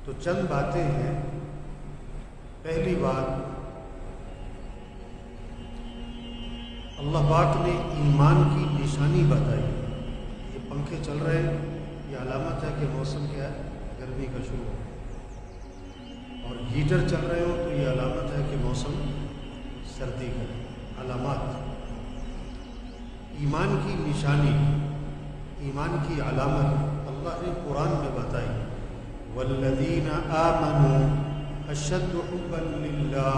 تو چند باتیں ہیں. پہلی بات، اللہ پاک نے ایمان کی نشانی بتائی. یہ پنکھے چل رہے ہیں، یہ علامت ہے کہ موسم کیا ہے؟ گرمی کا شروع ہو. اور ہیٹر چل رہے ہو تو یہ علامت ہے کہ موسم سردی کا ہے. علامات، ایمان کی نشانی، ایمان کی علامت اللہ نے قرآن میں بتائی. والذین آمنوا اشد حبا للہ،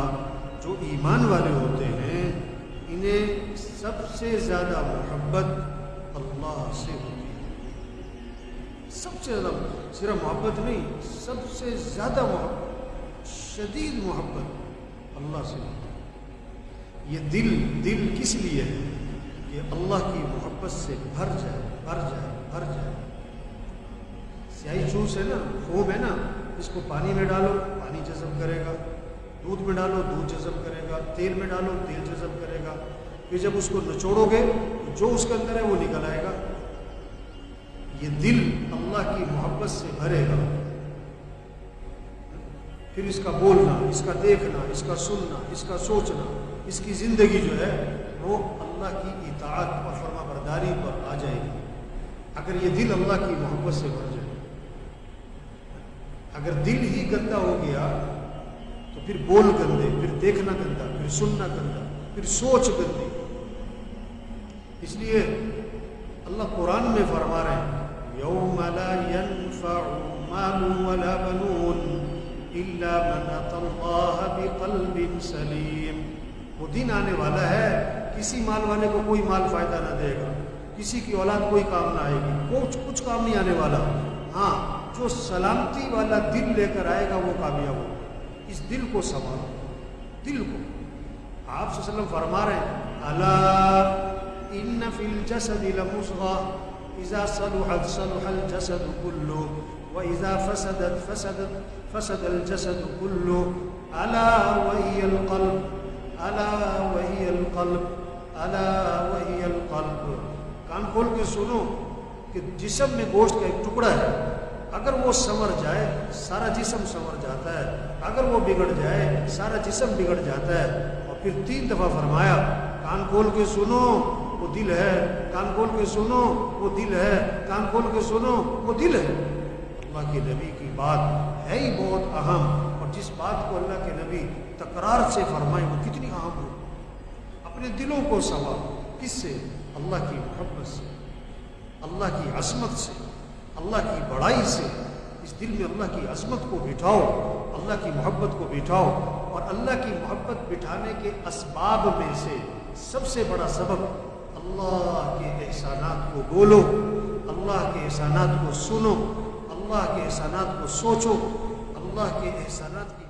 جو ایمان والے ہوتے ہیں انہیں سب سے زیادہ محبت اللہ سے ہوتی ہے. سب سے زیادہ، صرف محبت نہیں، سب سے زیادہ محبت، شدید محبت اللہ سے ہوتی ہے. یہ دل کس لیے ہے؟ کہ اللہ کی محبت سے بھر جائے، بھر جائے، بھر جائے. سیاہی چوس ہے نا، فوم ہے نا، اس کو پانی میں ڈالو پانی جذب کرے گا، دودھ میں ڈالو دودھ جذب کرے گا، تیل میں ڈالو تیل جذب کرے گا. پھر جب اس کو نچوڑو گے تو جو اس کے اندر ہے وہ نکل آئے گا. یہ دل اللہ کی محبت سے بھرے گا. پھر اس کا بولنا، اس کا دیکھنا، اس کا سننا، اس کا سوچنا، اس کی زندگی جو ہے وہ اللہ کی اطاعت اور فرما برداری پر آ جائے گی. اگر یہ دل اللہ کی محبت سے بھر جائے. اگر دل ہی گندا ہو گیا تو پھر بول گندے، پھر دیکھنا گندا، پھر سننا گندا، پھر سوچ گندی. اس لیے اللہ قرآن میں فرما رہے ہیں یوم لا ينفع مال ولا بنون الا من اتى الله بقلب سلیم. وہ دن آنے والا ہے کسی مال والے کو کوئی مال فائدہ نہ دے گا، کسی کی اولاد کوئی کام نہ آئے گی، کچھ کام نہیں آنے والا. ہاں، جو سلامتی والا دل لے کر آئے گا وہ کامیاب ہوگا. اس دل کو سنبھالو، دل کو. آپ صلی اللہ علیہ وسلم فرما رہے ہیں الا ان فی الجسد لمضغہ اذا صلحت صلح الجسد كله واذا فسدت فسد الجسد كله الا وهي القلب الا وهي القلب الا وهي القلب. کان کھول کے سنو کہ جسم میں گوشت کا ایک ٹکڑا ہے، اگر وہ سنور جائے سارا جسم سنور جاتا ہے، اگر وہ بگڑ جائے سارا جسم بگڑ جاتا ہے. اور پھر 3 دفعہ فرمایا کان کھول کے سنو وہ دل ہے، کان کھول کے سنو وہ دل ہے، کان کھول کے سنو وہ دل ہے. اللہ کے نبی کی بات ہے ہی بہت اہم، اور جس بات کو اللہ کے نبی تکرار سے فرمائے وہ کتنی اہم ہو. اپنے دلوں کو سنوارو. کس سے؟ اللہ کی محبت سے، اللہ کی عظمت سے، اللہ کی بڑائی سے. اس دل میں اللہ کی عظمت کو بٹھاؤ، اللہ کی محبت کو بٹھاؤ. اور اللہ کی محبت بٹھانے کے اسباب میں سے سب سے بڑا سبب اللہ کے احسانات کو بولو، اللہ کے احسانات کو سنو، اللہ کے احسانات کو سوچو، اللہ کے احسانات کی